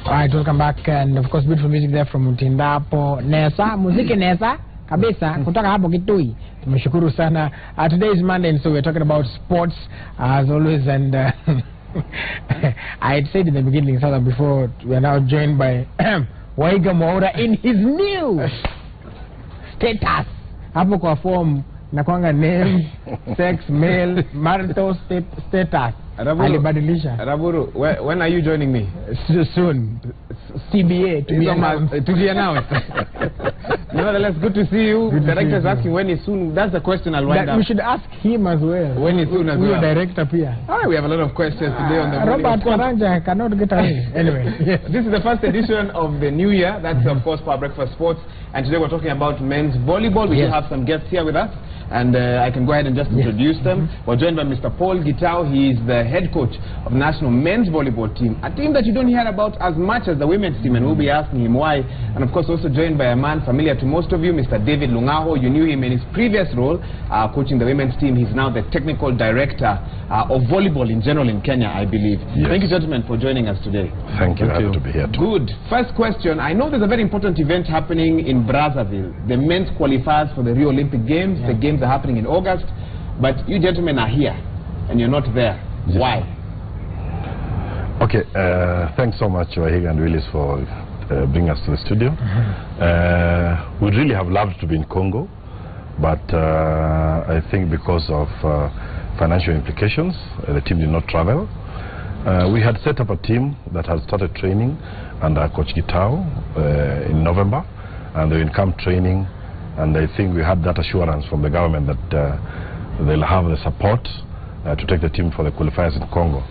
Alright, welcome back, and of course beautiful music there from Mutindapo Nesa, muziki Nesa kabisa kutoka hapo Kitui. Tumeshukuru sana. Today is Monday, and so we're talking about sports as always, and I had said in the beginning, so that before, we are now joined by Waiga Mwaura in his new status hapo kwa form na kwanga name, sex, male, marital status. Raburu, when are you joining me? Soon. CBA to be announced. Nevertheless, good to see you. The director is asking when is soon. That's the question I'll wind up. We should ask him as well. When is soon as well? We are director here. Alright, we have a lot of questions today on the Robert Karanja cannot get away. Anyway, yes. This is the first edition of the new year. That's of course Power Breakfast Sports. And today we're talking about men's volleyball. We do have some guests here with us. And I can go ahead and just introduce them. We're joined by Mr. Paul Gitao. He is the head coach of the national men's volleyball team, a team that you don't hear about as much as the women's team, and we'll be asking him why. And of course also joined by a man familiar to most of you, Mr. David Lungaho. You knew him in his previous role coaching the women's team. He's now the technical director of volleyball in general in Kenya, I believe. Yes. Thank you, gentlemen, for joining us today. Thank you. Happy to be here too. Good. First question. I know there's a very important event happening in Brazzaville, the men's qualifiers for the Rio Olympic Games. The games are happening in August, but you gentlemen are here and you're not there. Yes. Why? Okay, thanks so much, Wahiga and Willis, for bringing us to the studio. We really have loved to be in Congo, but I think because of financial implications, the team did not travel. We had set up a team that has started training under Coach Gitao in November, and they will come training. And I think we had that assurance from the government that they'll have the support to take the team for the qualifiers in Congo.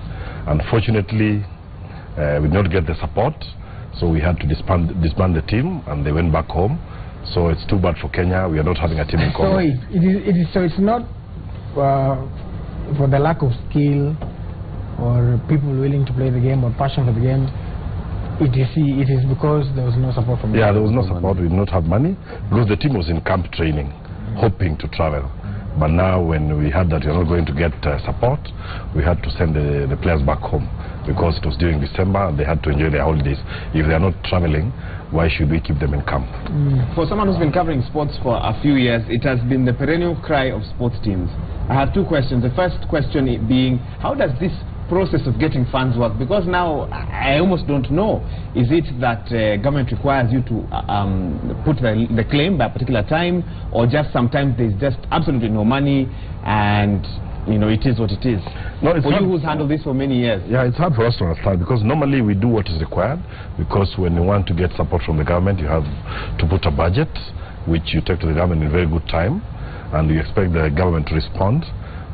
Unfortunately, we did not get the support, so we had to disband the team, and they went back home. So it's too bad for Kenya. We are not having a team in Congo. So it's not for the lack of skill or people willing to play the game or passion for the game. It is because there was no support from the there was no support. We did not have money because the team was in camp training, hoping to travel. But now when we heard that we are not going to get support, we had to send the players back home because it was during December and they had to enjoy their holidays. If they are not traveling, why should we keep them in camp? For someone who's been covering sports for a few years, it has been the perennial cry of sports teams. I have two questions. The first question being, how does this process of getting funds work? Because now I almost don't know. Is it that government requires you to put the claim by a particular time, or just sometimes there's just absolutely no money and you know it is what it is? No, it's for you who's handled this for many years. Yeah, it's hard for us to understand because normally we do what is required, because when you want to get support from the government you have to put a budget which you take to the government in very good time, and you expect the government to respond.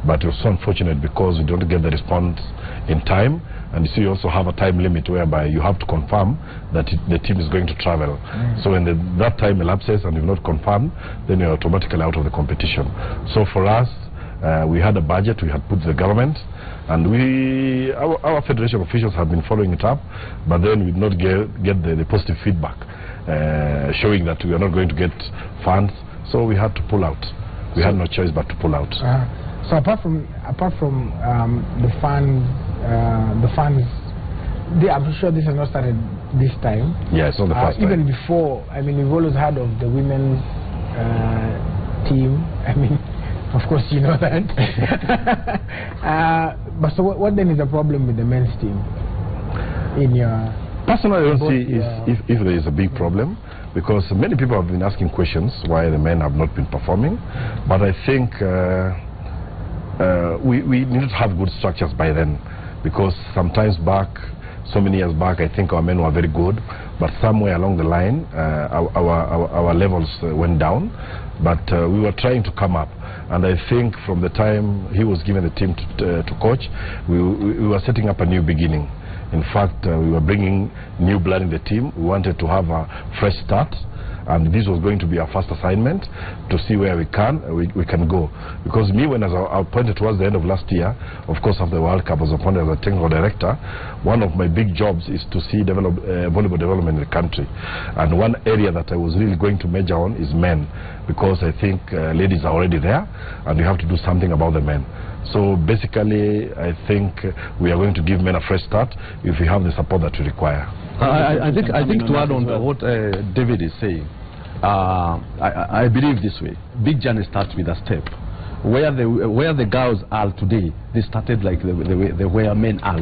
But it was so unfortunate because we don't get the response in time, and you see you also have a time limit whereby you have to confirm that the team is going to travel. So when that time elapses and you've not confirmed, then you're automatically out of the competition. So for us, we had a budget we had put to the government, and our federation officials have been following it up, but then we did not get the positive feedback showing that we are not going to get funds, so we had to pull out. We had no choice but to pull out. So apart from the funds, I'm sure this has not started this time. Yeah, it's not the first time. Even before, I mean, we've always heard of the women's team. I mean, of course you know that. But so what then is the problem with the men's team? In your personally, I don't see if there is a big problem, because many people have been asking questions why the men have not been performing. But I think we need to have good structures by then, because sometimes back, so many years back, I think our men were very good, but somewhere along the line our levels went down, but we were trying to come up, and I think from the time he was given the team to coach, we were setting up a new beginning. In fact, we were bringing new blood in the team. We wanted to have a fresh start, and this was going to be our first assignment to see where we can go. Because me, when I was appointed towards the end of last year, of course after the World Cup, I was appointed as a technical director. One of my big jobs is to see volleyball development in the country, and one area that I was really going to major on is men, because I think ladies are already there and we have to do something about the men. So basically I think we are going to give men a fresh start if we have the support that we require. I think to add on what David is saying, I believe this way. Big journey starts with a step. Where the girls are today, they started like the where men are.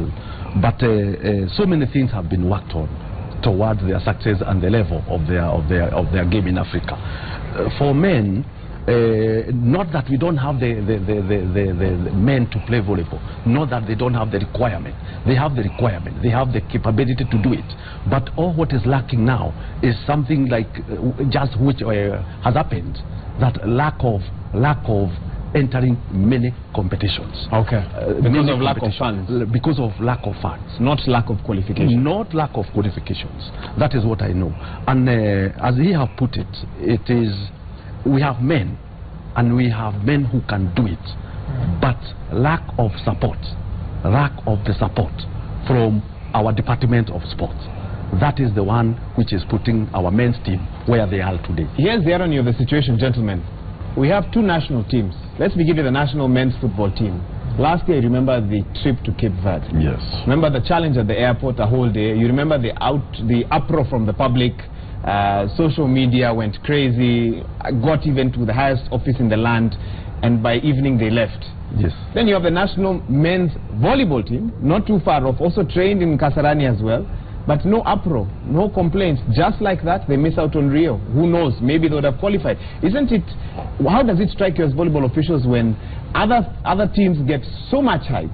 But so many things have been worked on towards their success and the level of their game in Africa. For men, not that we don't have the men to play volleyball, not that they don't have the requirement. They have the requirement, they have the capability to do it. But all what is lacking now is something like just which has happened, that lack of entering many competitions. Okay. Because of lack of funds. Because of lack of funds. Not lack of qualifications. Not lack of qualifications. That is what I know. And as he have put it, it is, we have men, and we have men who can do it, but lack of support, lack of the support from our Department of Sports. That is the one which is putting our men's team where they are today. Here's the irony of the situation, gentlemen. We have two national teams. Let's begin with the national men's football team. Last year, remember the trip to Cape Verde? Yes. Remember the challenge at the airport a whole day? You remember the uproar from the public? Social media went crazy, got even to the highest office in the land, and by evening they left. Yes. Then you have the national men's volleyball team, not too far off, also trained in Kasarani as well. But no uproar, no complaints. Just like that, they miss out on Rio. Who knows? Maybe they would have qualified. Isn't it? How does it strike you as volleyball officials when other teams get so much hype,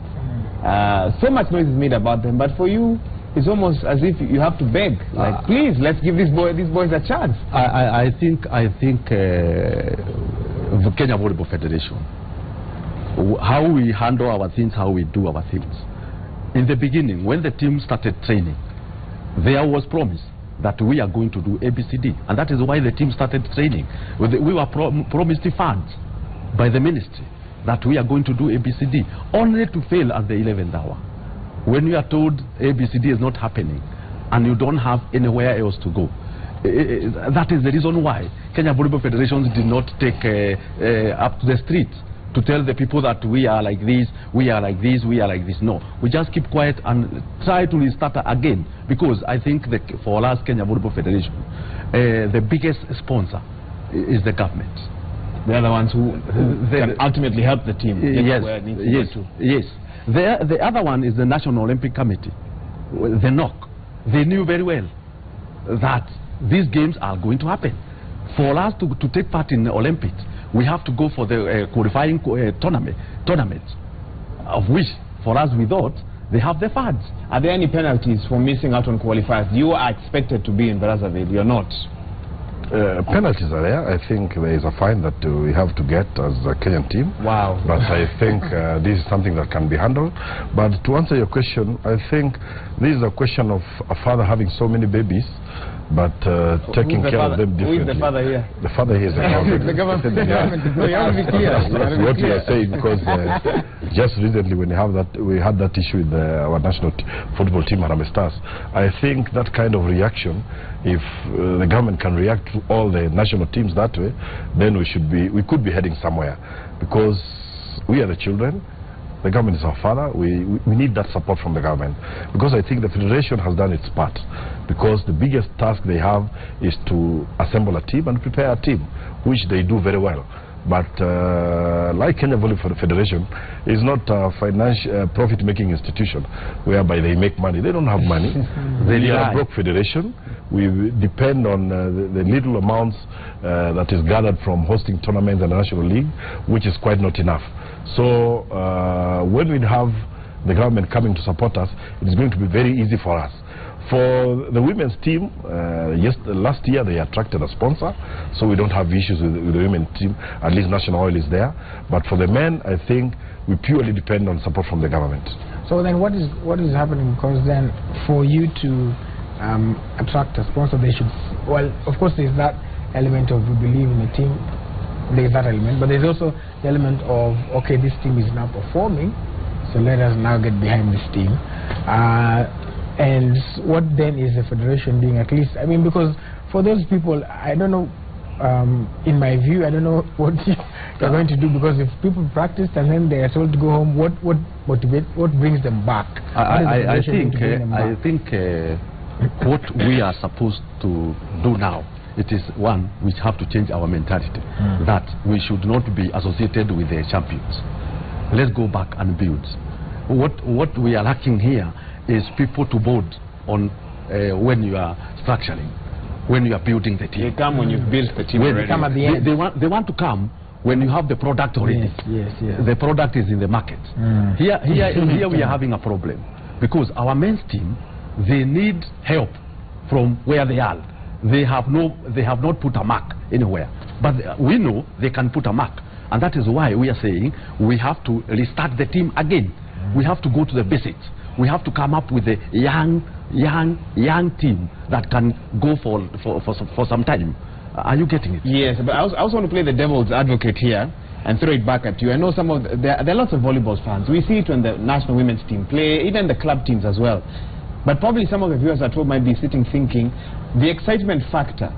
so much noise is made about them, but for you, it's almost as if you have to beg, like, please, let's give these boys a chance. I think the Kenya Volleyball Federation, how we handle our things, how we do our things. In the beginning, when the team started training, there was promise that we are going to do ABCD, and that is why the team started training. We were promised funds by the ministry that we are going to do ABCD, only to fail at the 11th hour. When you are told ABCD is not happening and you don't have anywhere else to go, that is the reason why Kenya Volleyball Federations did not take up to the street to tell the people that we are like this, we are like this, we are like this. No, we just keep quiet and try to restart again, because I think that for us, Kenya Volleyball Federation, the biggest sponsor is the government. They are the ones who can ultimately help the team get where it needs to go to. Yes. The other one is the National Olympic Committee, the NOC. They knew very well that these games are going to happen. For us to take part in the Olympics, we have to go for the qualifying tournament, of which, for us, we thought they have the funds. Are there any penalties for missing out on qualifiers? You are expected to be in Brazzaville, you're not. Penalties are there. I think there is a fine that we have to get as a Kenyan team. Wow. But I think this is something that can be handled. But to answer your question, I think this is a question of a father having so many babies, but taking care of them differently. Who is the father here? The father here is the government. The government. No, you have to be clear. That's what we are saying, because just recently when we had that issue with our national football team, Harambee Stars, I think that kind of reaction, if the government can react to all the national teams that way, then we could be heading somewhere, because we are the children. The government is our father. We need that support from the government, because I think the federation has done its part, because the biggest task they have is to assemble a team and prepare a team, which they do very well. But like Kenya Volleyball Federation is not a financial profit-making institution whereby they make money. They don't have money. They are a broke federation. We depend on the little amounts that is gathered from hosting tournaments and the National League, which is quite not enough. So when we have the government coming to support us, it is going to be very easy for us. For the women's team, last year they attracted a sponsor, so we don't have issues with the women's team. At least National Oil is there. But for the men, I think we purely depend on support from the government. So then what is happening? Because then for you to attract a sponsor, they should, well, of course there's that element of we believe in the team. There's that element, but there's also the element of, okay, this team is now performing, so let us now get behind this team. And what then is the federation doing? At least, I mean, because for those people, I don't know, in my view, I don't know what you're going to do, because if people practice and then they are told to go home, what brings them back? I think what we are supposed to do now, it is one, we have to change our mentality, that we should not be associated with the champions. Let's go back and build. What we are lacking here is people to board on when you are structuring, when you are building the team. They come when you've built the team when already. They come at the end. They want to come when you have the product already. Yes. The product is in the market. Here we are having a problem, because our men's team, they need help from where they are. They have not put a mark anywhere, but we know they can put a mark, and that is why we are saying we have to restart the team again. We have to go to the basics. We have to come up with a young team that can go for some time. Are you getting it? Yes, but I also want to play the devil's advocate here and throw it back at you. I know there are lots of volleyball fans. We see it when the national women's team play, even the club teams as well. But probably some of the viewers at home might be sitting thinking, the excitement factor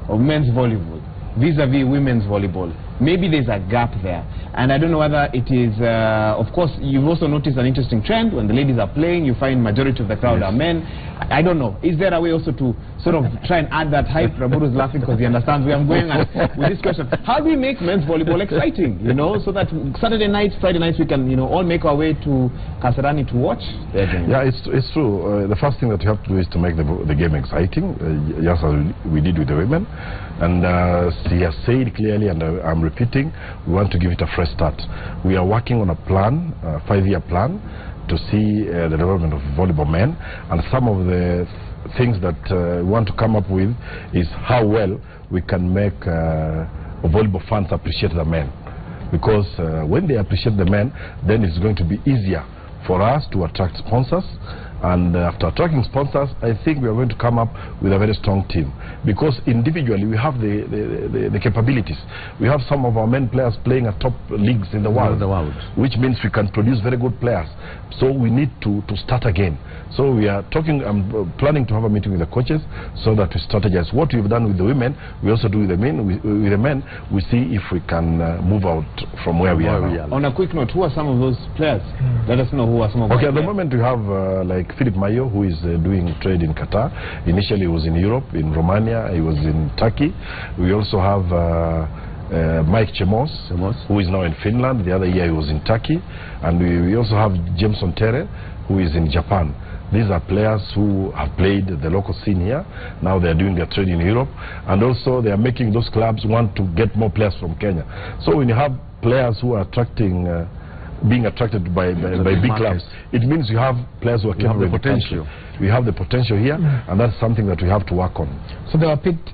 of men's volleyball vis-a-vis women's volleyball, maybe there's a gap there. And I don't know whether it is, of course, you've also noticed an interesting trend. When the ladies are playing, you find majority of the crowd are men. I don't know. Is there a way also to sort of try and add that hype? Raburu's laughing because he understands where I'm going at with this question. How do we make men's volleyball exciting, you know, so that Saturday nights, Friday nights, we can, you know, all make our way to Kasarani to watch their game? Yeah, it's true. The first thing that you have to do is to make the game exciting, just as we did with the women. And he has said clearly, and I'm repeating, we want to give it a fresh start. We are working on a plan, a 5-year plan, to see the development of volleyball men. And some of the things that we want to come up with is how well we can make volleyball fans appreciate the men. Because when they appreciate the men, then it's going to be easier for us to attract sponsors. And after attracting sponsors, I think we are going to come up with a very strong team. Because individually, we have the capabilities. We have some of our men players playing at top leagues in the world, which means we can produce very good players. So we need to start again. So we are talking, I'm planning to have a meeting with the coaches so that we strategize. What we've done with the women, we also do with the men. With the men, we see if we can move out from where we are now. On a quick note, who are some of those players? Let us know who are some of those players. Okay, at the moment we have like Philip Mayo, who is doing trade in Qatar. Initially he was in Europe, in Romania, he was in Turkey. We also have Mike Chemos, who is now in Finland. The other year he was in Turkey. And we also have James Ontere, who is in Japan. These are players who have played the local scene here. Now they are doing their trade in Europe. And also they are making those clubs want to get more players from Kenya. So when you have players who are attracting, being attracted by big clubs, it means you have players who are capable of potential. We have the potential here, and that's something that we have to work on. So they were picked,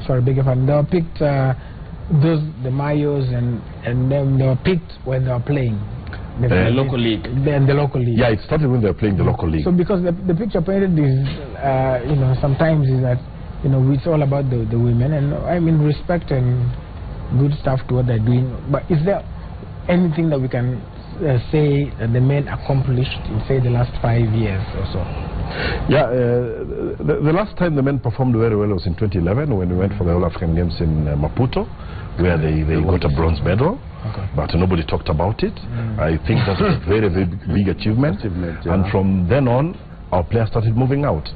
sorry, beg your pardon, they were picked, the Mayos, and then they were picked when they were playing. The local league. In the local league. Yeah, it started when they were playing the local league. So because the picture painted is, you know, sometimes is that, you know, it's all about the women, and I mean respect and good stuff to what they're doing. But is there anything that we can say that the men accomplished in, say, the last 5 years or so? Yeah, the last time the men performed very well was in 2011 when we went for the All African Games in Maputo, where they got a bronze medal. Okay. But nobody talked about it. I think that was a very, very big achievement. And from then on, our players started moving out.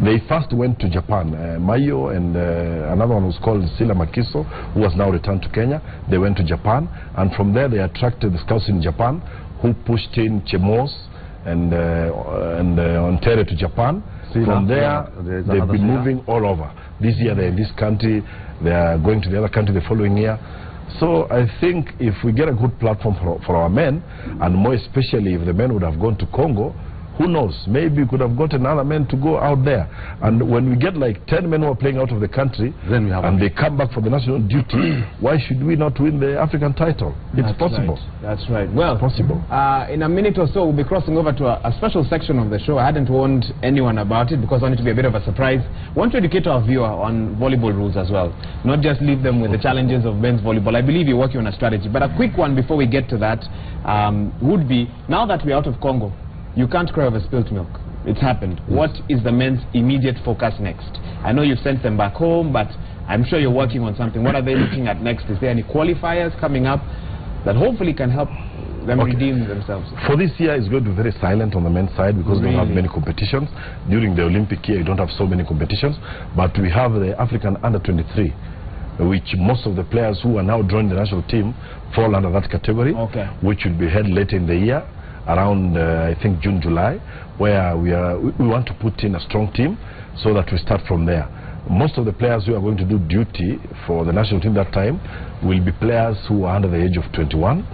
They first went to Japan. Mayo and another one was called Sila Makiso, who has now returned to Kenya. They went to Japan, and from there they attracted the scouts in Japan, who pushed in Chemos and Ontere to Japan. From there, they've been moving all over. This year they're in this country, they are going to the other country the following year. So I think if we get a good platform for our men, and more especially if the men would have gone to Congo, who knows, maybe we could have gotten other men to go out there. And when we get like 10 men who are playing out of the country, then we have and they come back for the national duty, why should we not win the African title? It's possible. Right. That's right. Well, possible. In a minute or so, we'll be crossing over to a special section of the show. I hadn't warned anyone about it because I wanted to be a bit of a surprise. I want to educate our viewer on volleyball rules as well, not just leave them with the challenges of men's volleyball. I believe you're working on a strategy. But a quick one before we get to that would be, now that we're out of Congo, you can't cry over spilt milk. It's happened. Yes. What is the men's immediate focus next? I know you've sent them back home, but I'm sure you're working on something. What are they looking at next? Is there any qualifiers coming up that hopefully can help them redeem themselves? For this year, it's going to be very silent on the men's side because we don't have many competitions. During the Olympic year, you don't have so many competitions. But we have the African Under-23, which most of the players who are now joining the national team fall under that category, which will be held later in the year, around I think June, July, where we want to put in a strong team so that we start from there. Most of the players who are going to do duty for the national team that time will be players who are under the age of 21,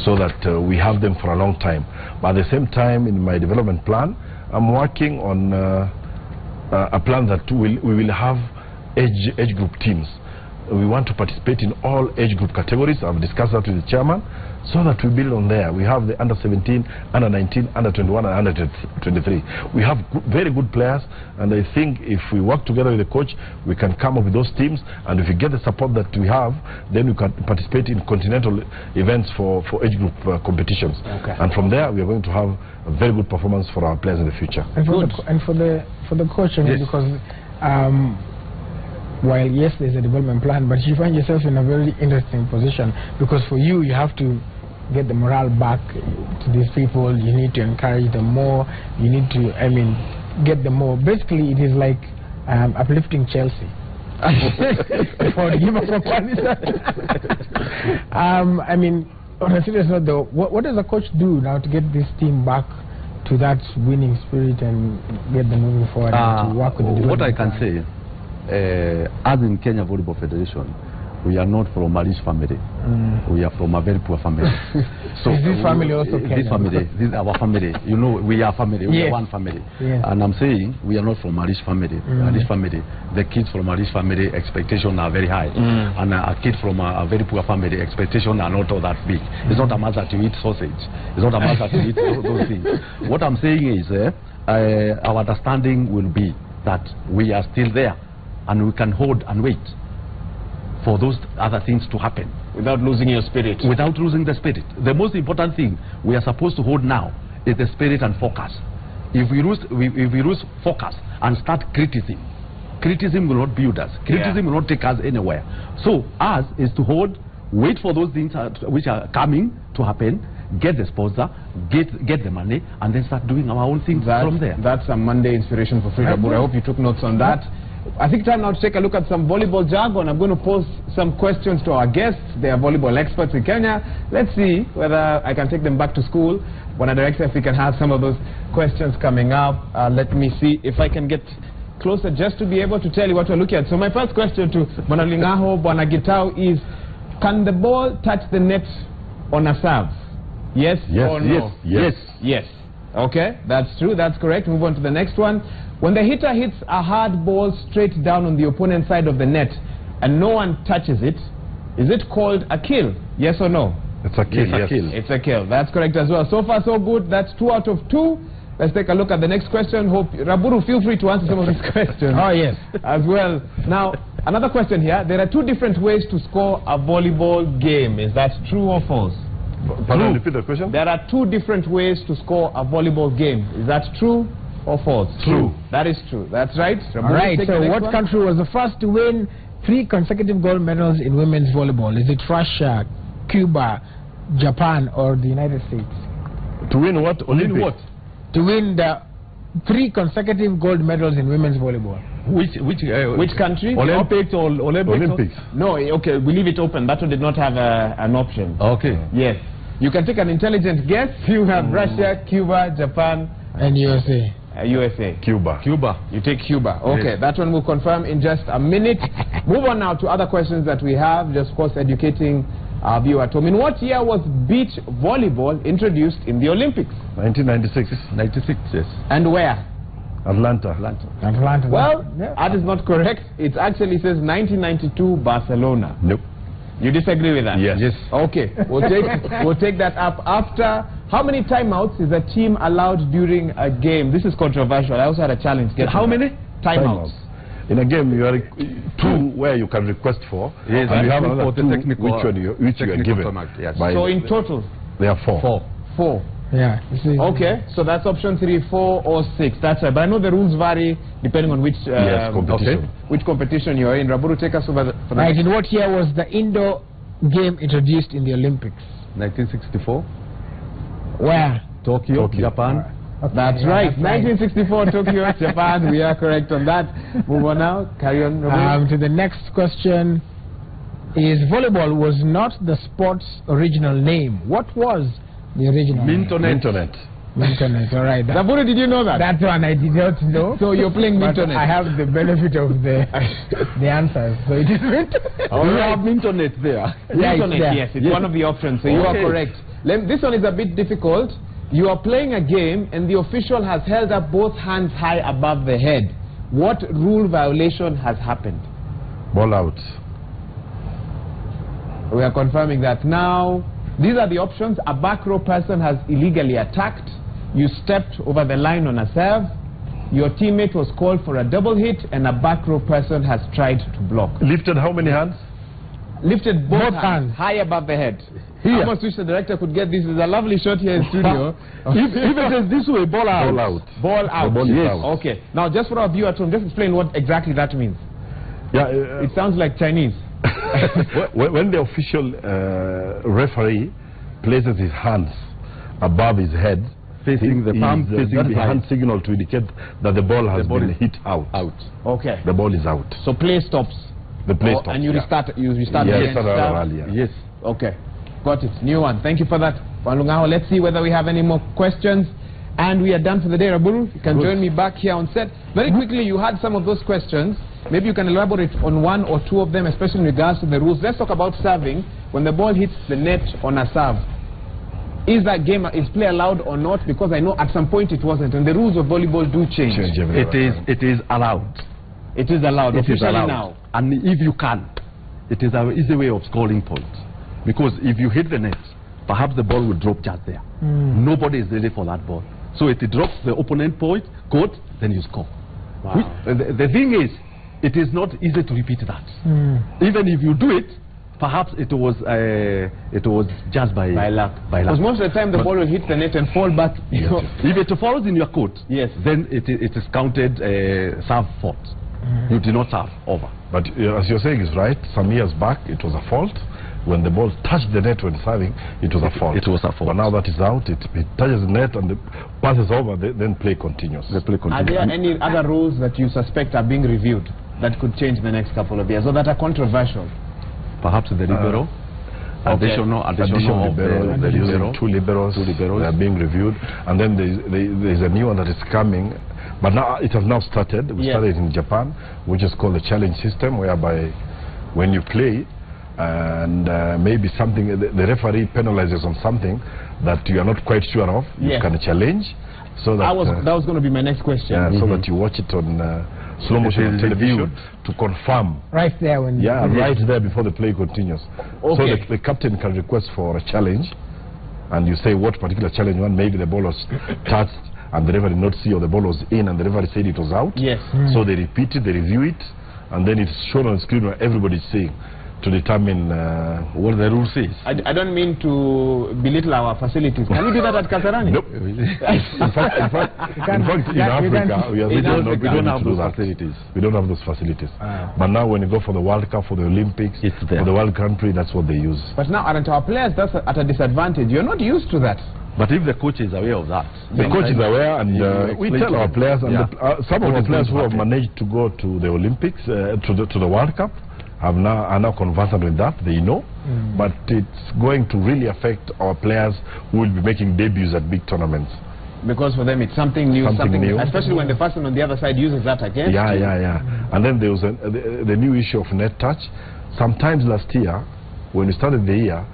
so that we have them for a long time. But at the same time, in my development plan, I'm working on a plan that we will have age group teams. We want to participate in all age group categories. I've discussed that with the chairman, so that we build on there. We have the under-17, under-19, under-21 and under-23. We have very good players, and I think if we work together with the coach, we can come up with those teams, and if we get the support that we have, then we can participate in continental events for age group competitions. And from there, we are going to have a very good performance for our players in the future. And for the coach, because while yes, there's a development plan, but you find yourself in a very interesting position, because for you, you have to get the morale back to these people. You need to encourage them more. You need to, get them more. Basically, it is like uplifting Chelsea. For the game of on a serious note, though, what does the coach do now to get this team back to that winning spirit and get them moving forward and to work with the development What I can plan? say, as in Kenya Volleyball Federation, we are not from a rich family. We are from a very poor family. So is this family also Kenyan? This family, this is our family. You know, we are family. We are one family. And I'm saying we are not from a rich family. A rich family. The kids from a rich family, expectations are very high. And a kid from a very poor family, expectations are not all that big. It's not a matter to eat sausage. It's not a matter to eat those things. What I'm saying is, our understanding will be that we are still there, and we can hold and wait for those other things to happen. Without losing your spirit. Without losing the spirit. The most important thing we are supposed to hold now is the spirit and focus. If we lose focus and start criticism will not build us. Criticism will not take us anywhere. So us is to hold, wait for those things which are coming to happen, get the sponsor, get the money, and then start doing our own things from there. That's a Monday inspiration for Frida Bura. I hope you took notes on that. I think time now to take a look at some volleyball jargon. I'm going to pose some questions to our guests. They are volleyball experts in Kenya. Let's see whether I can take them back to school. Bwana Director, if we can have some of those questions coming up. Let me see if I can get closer just to be able to tell you what we're looking at. So my first question to Bwana Lingaho, Bwana Gitau is, can the ball touch the net on a serve? Yes, or no? Yes. Okay, that's true, that's correct. Move on to the next one. When the hitter hits a hard ball straight down on the opponent's side of the net and no one touches it, is it called a kill? Yes or no? It's a kill, yes. It's a kill. That's correct as well. So far, so good. That's 2 out of 2. Let's take a look at the next question. Hope Raburu, feel free to answer some of these questions. Oh, yes. As well. Now, another question here. There are 2 different ways to score a volleyball game. Is that true or false? Pardon, repeat the question. There are 2 different ways to score a volleyball game. Is that true or false? True. That is true. That's right. All right. So what country was the first to win 3 consecutive gold medals in women's volleyball? Is it Russia, Cuba, Japan, or the United States? To win what? Olympic? What? To win the 3 consecutive gold medals in women's volleyball. Which country? Olympics or Olympics? No, okay, we leave it open. That one did not have an option. Okay. Yes. You can take an intelligent guess. You have Russia, Cuba, Japan, and USA. USA. Cuba. You take Cuba. Okay, that one will confirm in just a minute. Move on now to other questions that we have. Just, of course, educating our viewer at home. In what year was beach volleyball introduced in the Olympics? 1996. 96, yes. And where? Atlanta. Well, that is not correct. It actually says 1992 Barcelona. Nope. You disagree with that? Yes. Okay, we'll take that up after. How many timeouts is a team allowed during a game? This is controversial. I also had a challenge. How many timeouts? In a game, you are 2 where you can request for. Yes, and you have another 2 technical, which you are given. Yes. So in total? There are 4. Yeah. Okay, so that's option 3, 4, or 6. That's right. But I know the rules vary depending on which competition. Which competition you are in. Raburu, take us over for in what year was the indoor game introduced in the Olympics? 1964. Where? Tokyo, Japan. Okay, That's yeah, right. that's right. 1964, Tokyo, Japan. We are correct on that. Move on now. Carry on. To the next question is volleyball was not the sport's original name. What was the original name? Mintonet. Mintonet, all right. Zaburi, did you know that? That one I did not know. So you're playing but Mintonet. I have the benefit of the answers. So it is Mintonet. Do you have Mintonet there? Yeah, Mintonet, it's there. yes. It's one of the options. So you are correct. This one is a bit difficult. You are playing a game and the official has held up both hands high above the head. What rule violation has happened? Ball out. We are confirming that now. These are the options. A back row person has illegally attacked. You stepped over the line on a serve. Your teammate was called for a double hit, and a back row person has tried to block. Lifted how many hands? Lifted both hands high above the head. I almost wish the director could get this. There's a lovely shot here in studio. if it is this way, ball out. Ball out. Ball out. The ball is out. Okay. Now, just for our viewer at home, just explain what exactly that means. Yeah. It sounds like Chinese. when the official referee places his hands above his head, facing the palm, facing the behind. hand signal to indicate that the ball has been hit out. Okay. The ball is out. So play stops. The play stops. And you restart. You restart yes, again. Yes. Okay. Got it. New one. Thank you for that. Wanlungaho, let's see whether we have any more questions. And we are done for the day. Raburu, you can join me back here on set. Very quickly, you had some of those questions. Maybe you can elaborate on one or two of them, especially in regards to the rules. Let's talk about serving. When the ball hits the net on a serve, is that game, is play allowed or not? Because I know at some point it wasn't, and the rules of volleyball do change. It is allowed. It is allowed. It is allowed now. And if you can, it is an easy way of scoring points. Because if you hit the net, perhaps the ball will drop just there. Nobody is ready for that ball. So it drops the opponent point, court, then you score. Wow. The thing is, it is not easy to repeat that. Even if you do it, perhaps it was just by luck. Because most of the time the ball will hit the net and fall back. If it falls in your court, then it is counted serve fault. You did not serve over. But as you're saying is right. Some years back it was a fault. When the ball touched the net when serving, it was a fault. It was a fault. But now that is out, it touches the net and the passes over, then play continues. Are there any other rules that you suspect are being reviewed that could change in the next couple of years, or that are controversial? Perhaps the libero. Additional libero. They're using two liberos. They are being reviewed. And then there's a new one that is coming. But now it has now started. We started in Japan, which is called the challenge system, whereby when you play, and maybe something the referee penalizes on something that you are not quite sure of, you can challenge. So that that was going to be my next question. So that you watch it on slow motion on television to confirm. Right there when right there before the play continues. So the captain can request for a challenge, and you say what particular challenge you want. Maybe the ball was touched and the referee did not see, or the ball was in and the referee said it was out. So they repeat it, they review it, and then it's shown on screen where everybody's seeing, to determine what the rule says. I don't mean to belittle our facilities. Can we do that at Kasarani? Nope. in fact, in Africa, we don't have those facilities. We don't have those facilities. But now when you go for the World Cup, for the Olympics, for the World Country, that's what they use. But now, aren't our players that's at a disadvantage? You're not used to that. But if the coach is aware of that, the coach is aware, and we tell our players, and some of the players who have managed to go to the Olympics, to the World Cup, are now conversant with that. They know, but it's going to really affect our players who will be making debuts at big tournaments. Because for them it's something new, especially when the person on the other side uses that against you. And then there was the new issue of net touch. Sometimes last year, when we started the year,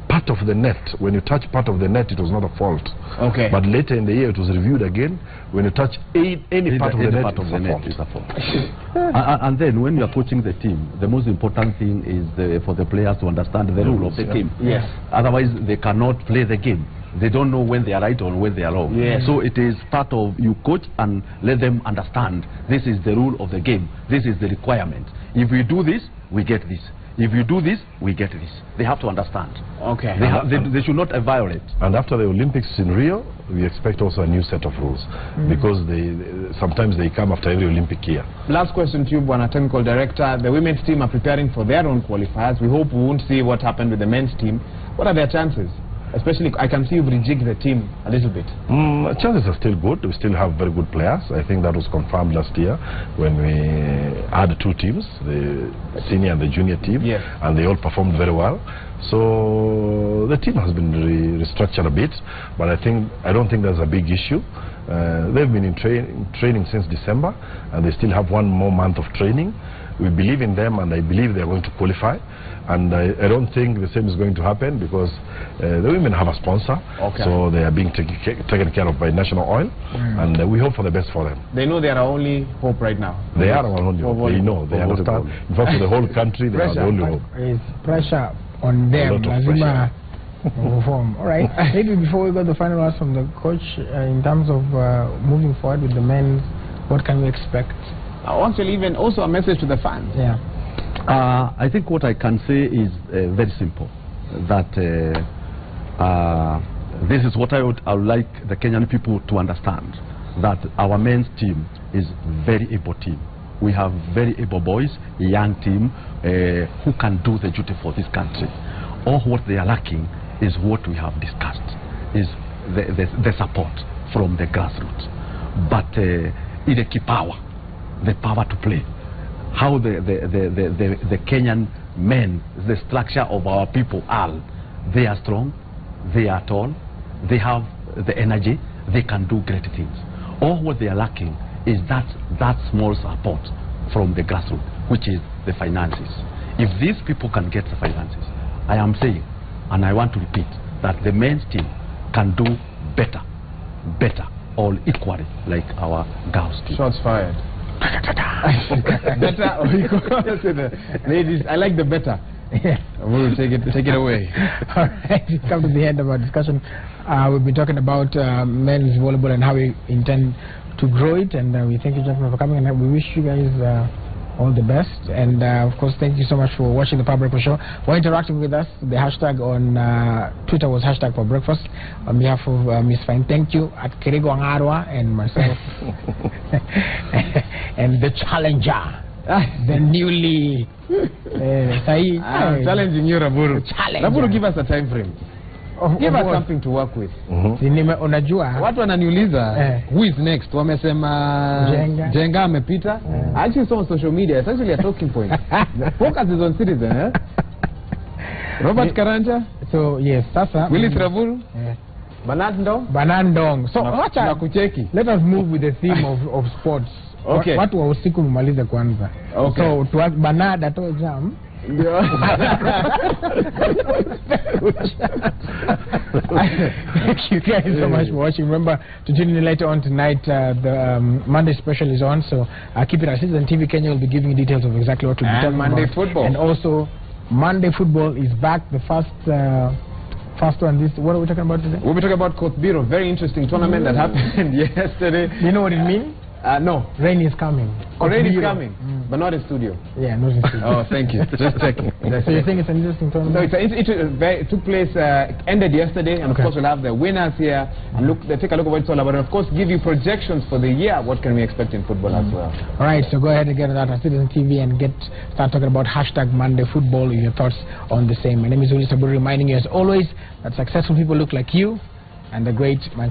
part of the net, when you touch part of the net, it was not a fault. But later in the year, it was reviewed again. When you touch any part of the net, it's a fault. And then when you are coaching the team, the most important thing is for the players to understand the rule of the team. Otherwise, they cannot play the game. They don't know when they are right or when they are wrong. So it is part of you coach and let them understand this is the rule of the game. This is the requirement. If we do this, we get this. If you do this, we get this. They have to understand. They should not violate. And after the Olympics in Rio, we expect also a new set of rules, because sometimes they come after every Olympic year. Last question to you, Bwana Technical Director. The women's team are preparing for their own qualifiers. We hope we won't see what happened with the men's team. What are their chances? especially I can see you've rejigged the team a little bit. Chances are still good. We still have very good players. I think that was confirmed last year when we had 2 teams, the senior and the junior team, yes, and they all performed very well. So the team has been restructured a bit, but I don't think there's a big issue. They've been in training since December, and they still have 1 more month of training. We believe in them, and I believe they're going to qualify. And I don't think the same is going to happen because the women have a sponsor, so they are being taken care of by National Oil, and we hope for the best for them. They know they are our only hope right now. They are our only hope. They know, they understand. In fact, for the whole country, they are the only hope. It's pressure on them. Lazima perform. All right. Maybe before we go to the final words from the coach, in terms of moving forward with the men, what can we expect? Actually, even also a message to the fans. Yeah. I think what I can say is very simple. That this is what I would like the Kenyan people to understand. That our men's team is very able team. We have very able boys, a young team who can do the duty for this country. All what they are lacking is what we have discussed, is the support from the grassroots. But the key power, the power to play. How the Kenyan men, the structure of our people are. They are strong, they are tall, they have the energy, they can do great things. All what they are lacking is that small support from the grassroots, which is the finances. If these people can get the finances, I am saying, and I want to repeat, that the men's team can do better, all equally like our girls team. Shots fired. Better or equal? Ladies, I like the better. Yeah. We'll take it away. All right, we've come to the end of our discussion. We've been talking about men's volleyball and how we intend to grow it, and we thank you, gentlemen, for coming, and we wish you guys all the best. And of course, thank you so much for watching the Power Breakfast Show. For interacting with us, the hashtag on Twitter was hashtag for breakfast. On behalf of Miss Fine, thank you at Kirigo Angarwa and myself and the challenger, the newly challenging you, Raburu. Raburu, give us a time frame. Give us something to work with. Unajua watu wananiuliza who is next, wamesema Jenga amepita. I actually saw on social media, it's actually a talking point. The focus is on Citizen. Robert Karanja, so yes, sasa Willis Raburu, Banandong. So let us move with the theme of sports. Okay. Watu wa usiku mumalize kwanza. Okay. So to ask Banada to jam. Thank you guys so much for watching. Remember to tune in later on tonight. The Monday special is on, so keep it at Citizen TV Kenya. Will be giving you details of exactly what we'll be talking Monday about. Football. And also Monday football is back. The first one. What are we talking about today? We'll be talking about Kotbiro, very interesting tournament that happened yesterday. You know what it means? No. Rain is coming. Oh, rain is coming, but not in studio. Yeah, not in studio. Oh, thank you. Just checking. So you think it's an interesting tournament? No, it took place, ended yesterday, and of course we'll have the winners here and take a look at what it's all about, and of course give you projections for the year. What can we expect in football as well? All right, so go ahead and get on that on Citizen TV and start talking about hashtag Monday Football with your thoughts on the same. My name is Willis Saburi, reminding you as always that successful people look like you, and the great